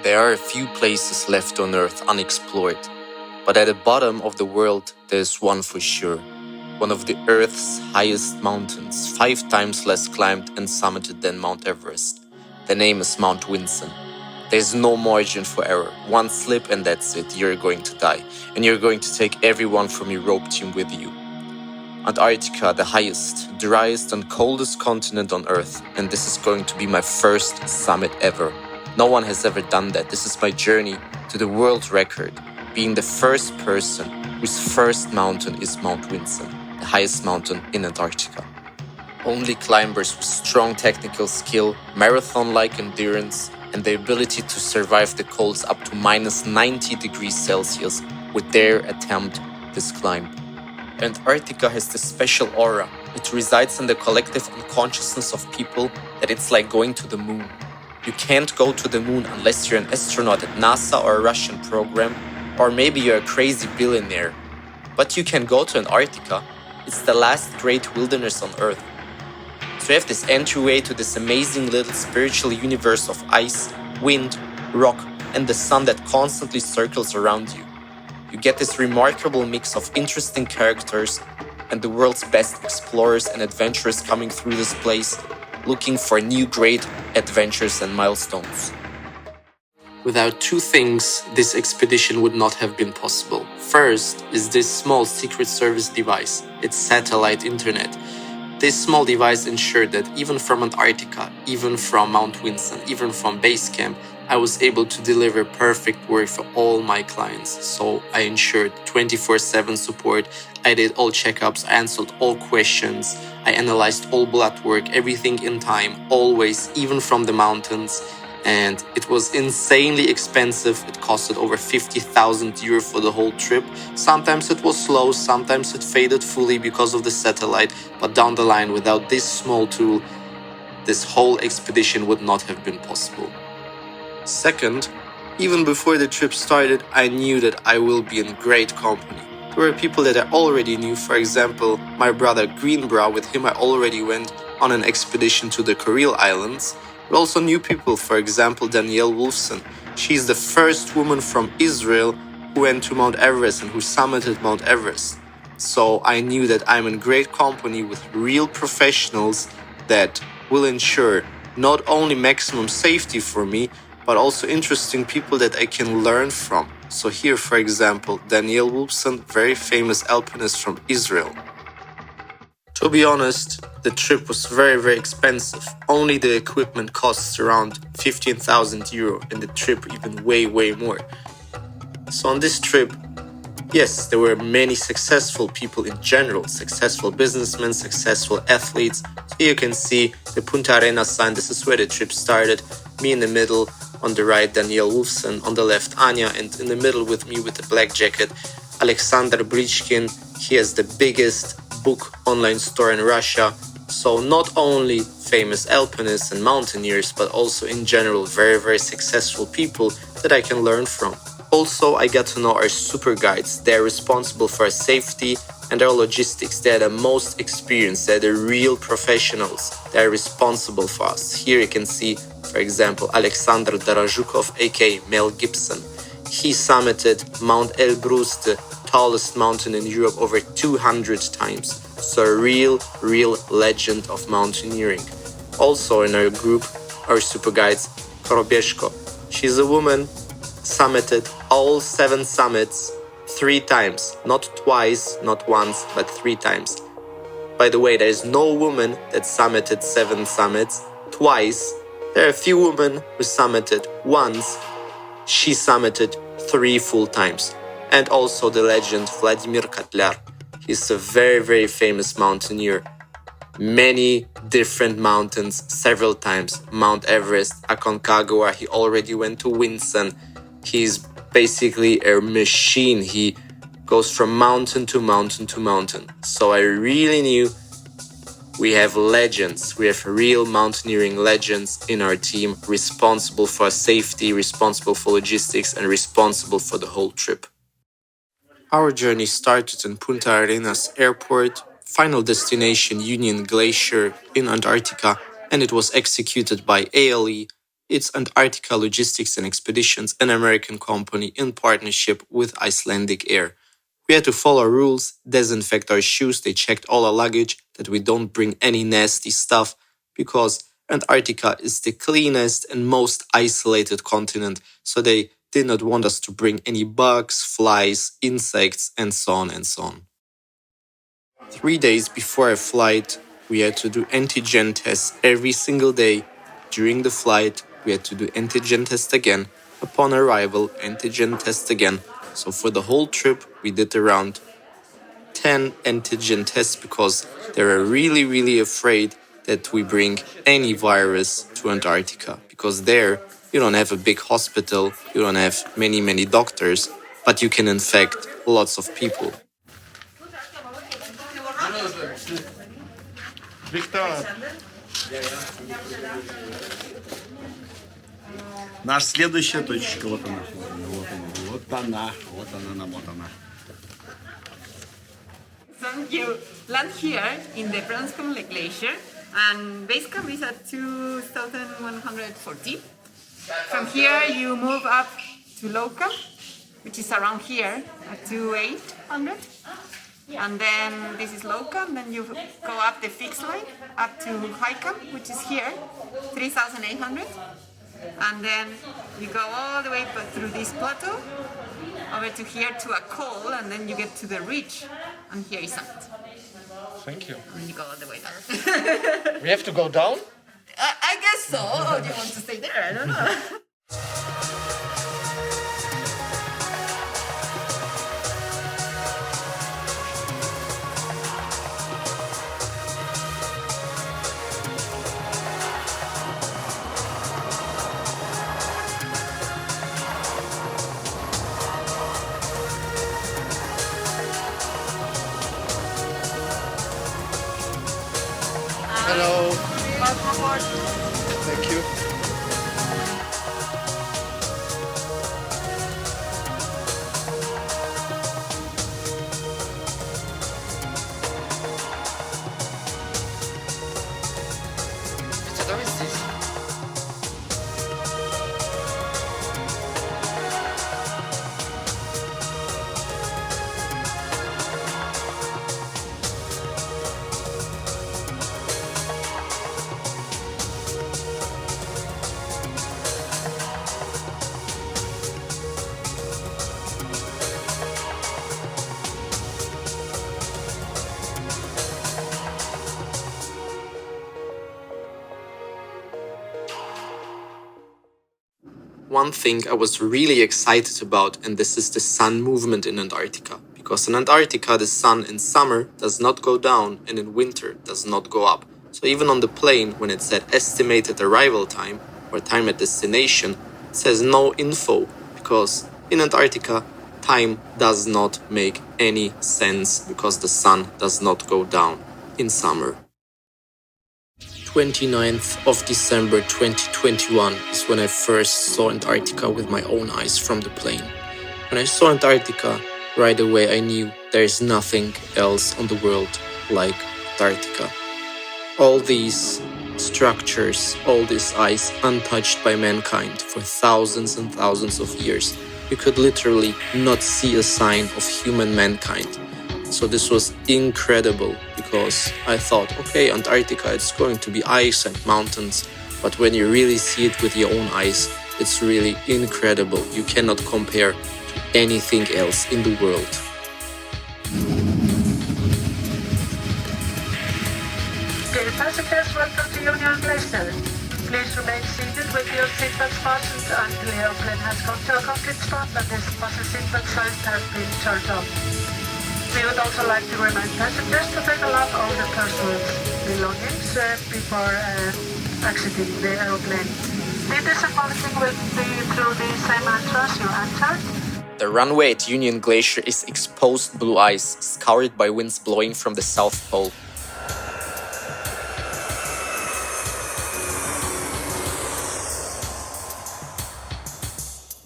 There are a few places left on Earth unexplored, but at the bottom of the world there's one for sure. One of the Earth's highest mountains, 5 times less climbed and summited than Mount Everest. The name is Mount Vinson. There's no margin for error. One slip and that's it, you're going to die. And you're going to take everyone from your rope team with you. Antarctica, the highest, driest and coldest continent on Earth, and this is going to be my first summit ever. No one has ever done that. This is my journey to the world record, being the first person whose first mountain is Mount Vinson, the highest mountain in Antarctica. Only climbers with strong technical skill, marathon-like endurance, and the ability to survive the colds up to minus 90 degrees Celsius would dare attempt this climb. Antarctica has this special aura. It resides in the collective unconsciousness of people that it's like going to the moon. You can't go to the moon unless you're an astronaut at NASA or a Russian program, or maybe you're a crazy billionaire. But you can go to Antarctica. It's the last great wilderness on Earth. So you have this entryway to this amazing little spiritual universe of ice, wind, rock, and the sun that constantly circles around you. You get this remarkable mix of interesting characters and the world's best explorers and adventurers coming through this place, looking for new great adventures and milestones. Without two things, this expedition would not have been possible. First is this small Secret Service device, its satellite internet. This small device ensured that even from Antarctica, even from Mount Vinson, even from base camp, I was able to deliver perfect work for all my clients. So I ensured 24/7 support, I did all checkups, I answered all questions, I analyzed all blood work, everything in time, always, even from the mountains. And it was insanely expensive. It costed over 50,000 euro for the whole trip. Sometimes it was slow, sometimes it faded fully because of the satellite, but down the line, without this small tool, this whole expedition would not have been possible. Second, even before the trip started, I knew that I will be in great company. There were people that I already knew, for example, my brother Greenbrow, with him I already went on an expedition to the Kuril Islands, but also new people, for example, Danielle Wolfson. She's the first woman from Israel who went to Mount Everest and who summited Mount Everest. So I knew that I'm in great company with real professionals that will ensure not only maximum safety for me, but also interesting people that I can learn from. So here, for example, Danielle Wolfson, very famous alpinist from Israel. To be honest, the trip was very expensive. Only the equipment costs around 15,000 euro and the trip even way more. So on this trip, yes, there were many successful people in general, successful businessmen, successful athletes. So you can see the Punta Arenas sign, this is where the trip started. Me in the middle, on the right Danielle Wolfson, on the left Anya, and in the middle with me with the black jacket, Alexander Brichkin. He has the biggest book online store in Russia. So not only famous alpinists and mountaineers, but also in general very successful people that I can learn from. Also, I got to know our super guides. They're responsible for our safety and our logistics. They're the most experienced. They're the real professionals. They're responsible for us. Here you can see, for example, Alexander Darajukov, aka Mel Gibson. He summited Mount Elbrus, the tallest mountain in Europe, over 200 times. So a real legend of mountaineering. Also in our group, our super guides, Korobeshko. She's a woman, summited all 7 summits 3 times. Not twice, not once, but 3 times. By the way, there is no woman that summited 7 summits twice. There are a few women who summited once. She summited 3 full times. And also the legend Vladimir Katlyar. He's a very famous mountaineer. Many different mountains, several times. Mount Everest, Aconcagua, he already went to Vinson. He's basically a machine. He goes from mountain to mountain to mountain. So I really knew we have legends. We have real mountaineering legends in our team, responsible for safety, responsible for logistics, and responsible for the whole trip. Our journey started in Punta Arenas airport, final destination Union Glacier in Antarctica, and it was executed by ALE, It's Antarctica Logistics and Expeditions, an American company in partnership with Icelandic Air. We had to follow rules, disinfect our shoes, they checked all our luggage, that we don't bring any nasty stuff, because Antarctica is the cleanest and most isolated continent, so they did not want us to bring any bugs, flies, insects, and so on and so on. 3 days before our flight, we had to do antigen tests every single day. During the flight, we had to do antigen test again. Upon arrival, antigen test again. So for the whole trip, we did around 10 antigen tests because they were really, really afraid that we bring any virus to Antarctica. Because there, you don't have a big hospital, you don't have many, many doctors, but you can infect lots of people. Виктор, наша следующая точечка, вот она, вот она намотана. So you land here in the Branscombe Glacier, and base camp is at 2,140. From here you move up to low camp, which is around here at 2,800. And then this is low camp, then you go up the fixed line up to high camp, which is here, 3,800. And then you go all the way through this plateau over to here to a col, and then you get to the ridge, and here is summit. Thank you. And you go all the way down. We have to go down? I guess so. Or do you want to stay there? I don't know. Hello. Thank you. Co to jest this? One thing I was really excited about, and this is the sun movement in Antarctica. Because in Antarctica, the sun in summer does not go down and in winter does not go up. So even on the plane, when it said estimated arrival time or time at destination, it says no info. Because in Antarctica, time does not make any sense because the sun does not go down in summer. 29th of December 2021 is when I first saw Antarctica with my own eyes from the plane. When I saw Antarctica, right away I knew there is nothing else on the world like Antarctica. All these structures, all this ice untouched by mankind for thousands and thousands of years. You could literally not see a sign of human mankind. So this was incredible because I thought, okay, Antarctica, it's going to be ice and mountains. But when you really see it with your own eyes, it's really incredible. You cannot compare to anything else in the world. Dear passengers, welcome to Union Glacier. Please remain seated with your seatbelts fastened until the airplane has come to a complete stop and the passenger seatbelt signs have been turned off. We would also like to remind passengers to take a look over the personal belongings before exiting the airplane. The disembarking will be through the same entrance you entered. The runway at Union Glacier is exposed blue ice, scoured by winds blowing from the South Pole.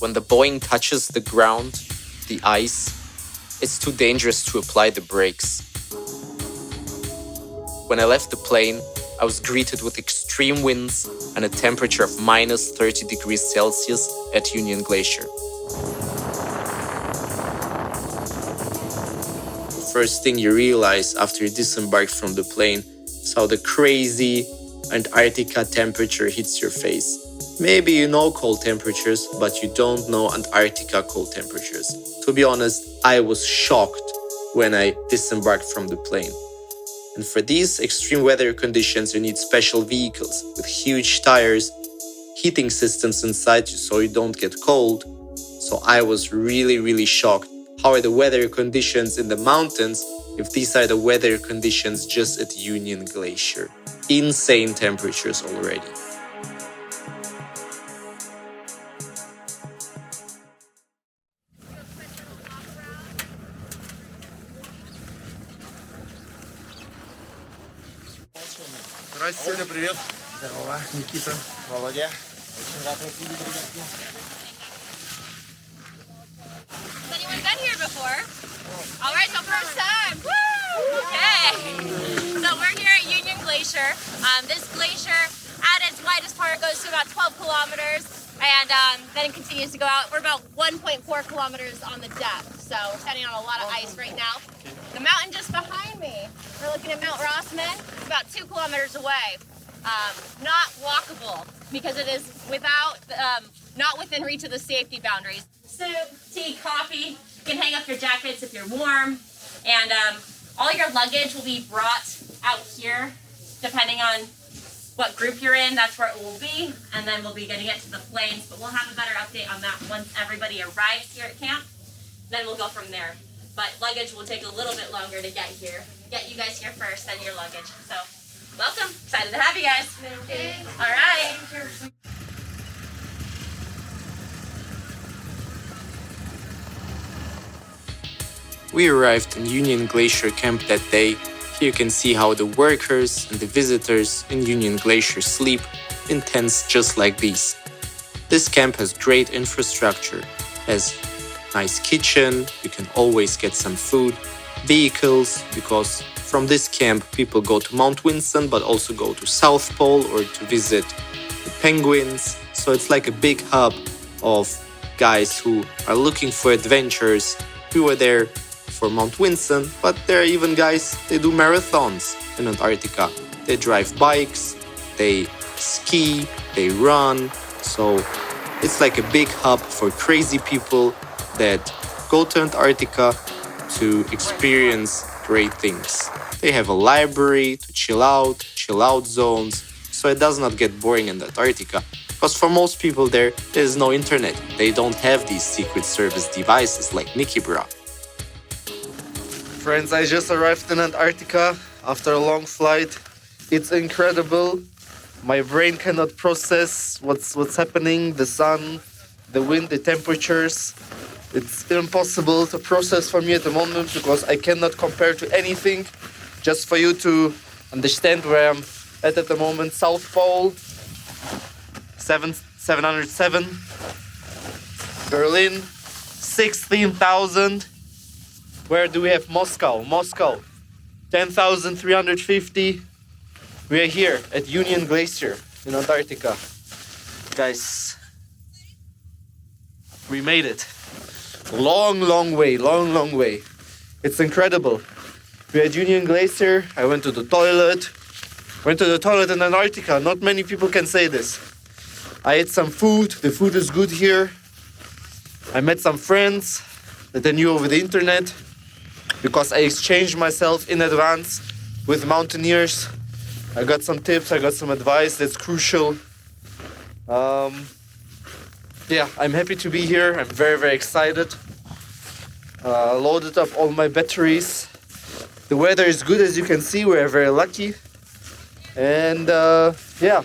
When the Boeing touches the ground, the ice, it's too dangerous to apply the brakes. When I left the plane, I was greeted with extreme winds and a temperature of minus 30 degrees Celsius at Union Glacier. The first thing you realize after you disembark from the plane is how the crazy Antarctica temperature hits your face. Maybe you know cold temperatures, but you don't know Antarctica cold temperatures. To be honest, I was shocked when I disembarked from the plane. And for these extreme weather conditions, you need special vehicles with huge tires, heating systems inside you so you don't get cold. So I was really shocked. How are the weather conditions in the mountains if these are the weather conditions just at Union Glacier? Insane temperatures already. Здравствуйте, привет. Здорово, Никита, Володя. Очень рад вас видеть, ребятки. Has anyone been here before? All right, so first time. Woo! Okay. So we're here at Union Glacier. This glacier, at its widest part, goes to about 12 kilometers, and then it continues to go out. We're about 1.4 kilometers on the depth, so we're standing on a lot of ice right now. The mountain just behind me, we're looking at Mount Rossman, about 2 kilometers away. Not walkable because it is without, not within reach of the safety boundaries. Soup, tea, coffee. You can hang up your jackets if you're warm, and all your luggage will be brought out here, depending on what group you're in. That's where it will be, and then we'll be getting it to the planes. But we'll have a better update on that once everybody arrives here at camp. Then we'll go from there. But luggage will take a little bit longer to get here. Get you guys here first, then your luggage. So, welcome. Excited to have you guys. All right. We arrived in Union Glacier Camp that day. Here you can see how the workers and the visitors in Union Glacier sleep in tents just like these. This camp has great infrastructure, has nice kitchen, you can always get some food, vehicles, because from this camp people go to Mount Vinson but also go to South Pole or to visit the penguins. So it's like a big hub of guys who are looking for adventures. We were there for Mount Vinson, but there are even guys, they do marathons in Antarctica. They drive bikes, they ski, they run. So it's like a big hub for crazy people that go to Antarctica to experience great things. They have a library to chill out zones, so it does not get boring in Antarctica. Because for most people there is no internet. They don't have these Secret Service devices like Nikki Bra. Friends, I just arrived in Antarctica after a long flight. It's incredible. My brain cannot process what's happening, the sun, the wind, the temperatures. It's impossible to process for me at the moment because I cannot compare to anything. Just for you to understand where I'm at the moment, South Pole, 707, Berlin, 16,000. Where do we have Moscow? Moscow, 10,350. We are here at Union Glacier in Antarctica. Guys, we made it. Long way. It's incredible. We're at Union Glacier. I went to the toilet. In Antarctica. Not many people can say this. I ate some food. The food is good here. I met some friends that I knew over the internet because I exchanged myself in advance with mountaineers. I got some tips, I got some advice that's crucial. Yeah, I'm happy to be here. I'm very excited. Loaded up all my batteries. The weather is good, as you can see. We're very lucky. And yeah,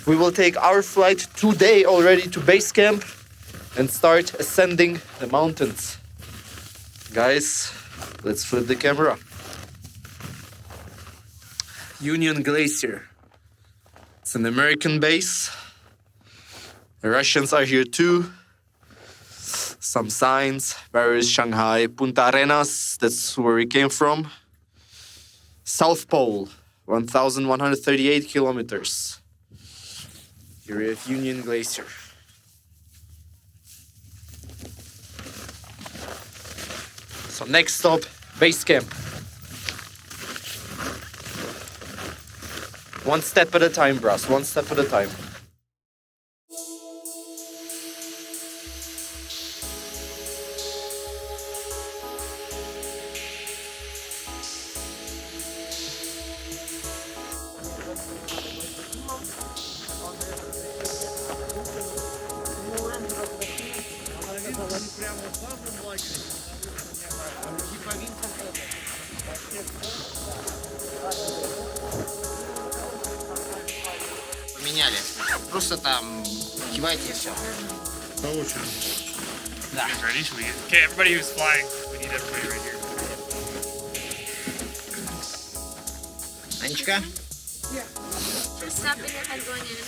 we will take our flight today already to base camp and start ascending the mountains. Guys, let's flip the camera. Union Glacier. It's an American base. The Russians are here too. Some signs, Paris, Shanghai, Punta Arenas, that's where we came from. South Pole, 1,138 kilometers. Here we have Union Glacier. So next stop, base camp. One step at a time, Brass, one step at a time. Поменяли. Просто там кивайте и все. По очереди. Да. Okay, everybody who's flying, we need everybody right here. Анечка? Just stopping your head going in.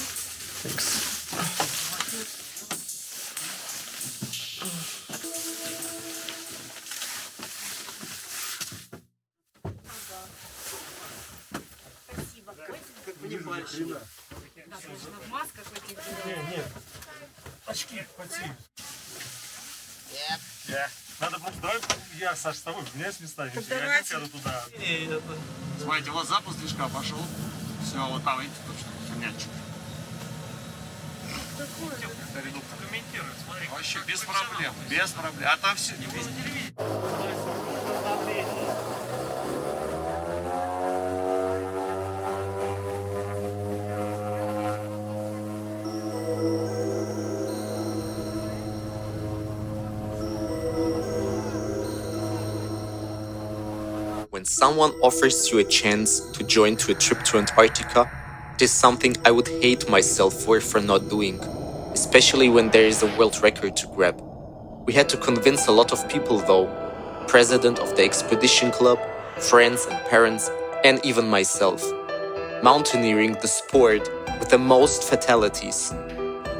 Очки, подси. Нет. Надо, давай я, Саш, с тобой поменяюсь местами. Я сяду туда. Смотрите, вот запуск движка пошел. Все, вот там, видите, точно, мячик. Редуктор комментирует, смотри. Вообще, без проблем, без проблем. А там все, не без When someone offers you a chance to join to a trip to Antarctica, it is something I would hate myself for not doing, especially when there is a world record to grab. We had to convince a lot of people though, president of the expedition club, friends and parents, and even myself. Mountaineering, the sport with the most fatalities.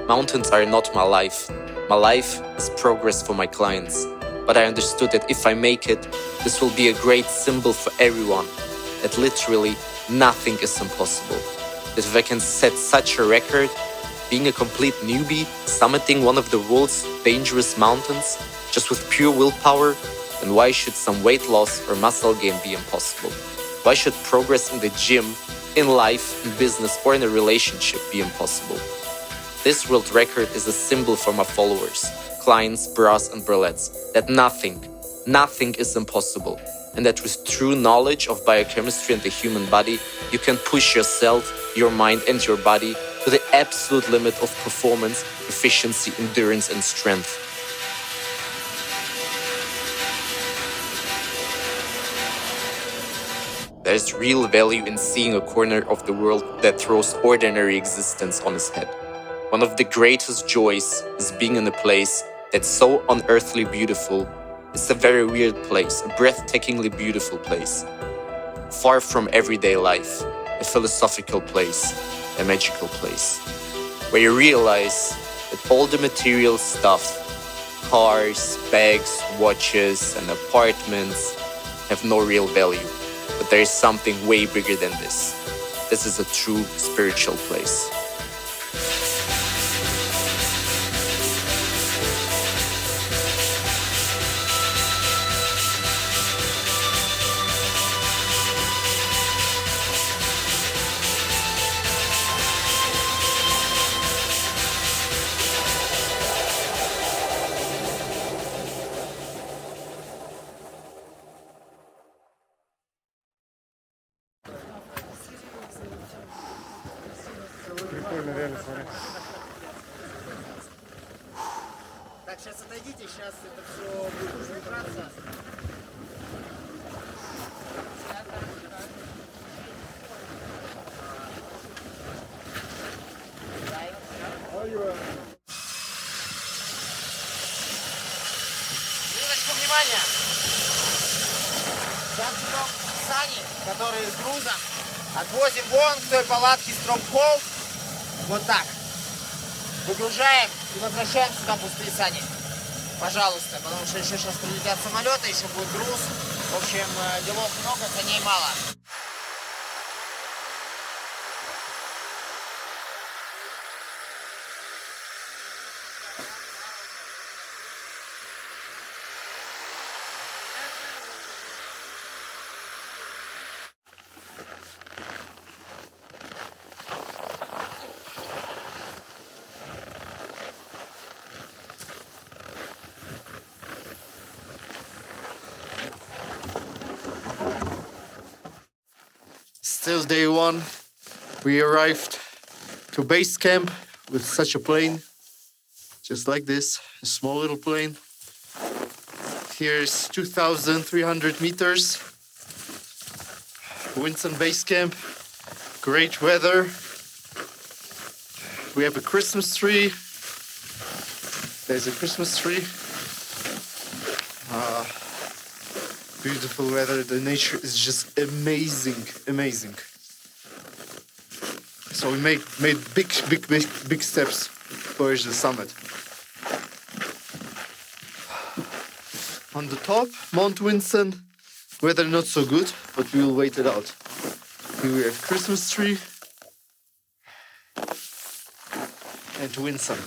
Mountains are not my life. My life is progress for my clients. But I understood that if I make it, this will be a great symbol for everyone, that literally nothing is impossible. That if I can set such a record, being a complete newbie, summiting one of the world's dangerous mountains, just with pure willpower, then why should some weight loss or muscle gain be impossible? Why should progress in the gym, in life, in business, or in a relationship be impossible? This world record is a symbol for my followers, clients, bras and bralettes, that nothing is impossible, and that with true knowledge of biochemistry and the human body, you can push yourself, your mind and your body to the absolute limit of performance, efficiency, endurance and strength. There's real value in seeing a corner of the world that throws ordinary existence on its head. One of the greatest joys is being in a place that's so unearthly beautiful. It's a very weird place, a breathtakingly beautiful place. Far from everyday life, a philosophical place, a magical place. Where you realize that all the material stuff, cars, bags, watches and apartments have no real value. But there is something way bigger than this. This is a true spiritual place. Прикольно, реально, смотри. Так, сейчас отойдите, сейчас это все будет уже убраться. Минуточку внимания. Сейчас берем сани, которые с грузом, отвозим вон к той палатке Стронгхолд. Вот так. Выгружаем и возвращаем сюда пустые сани. Пожалуйста, потому что еще сейчас прилетят самолеты, еще будет груз. В общем, делов много, саней мало. Still day one. We arrived to base camp with such a plane. Just like this, a small little plane. Here's 2,300 meters. Winson Base Camp. Great weather. We have a Christmas tree. There's a Christmas tree. Beautiful weather. The nature is just amazing, amazing. So we made big steps towards the summit. On the top, Mount Winson, weather not so good, but we will wait it out. Here we have Christmas tree and Winson.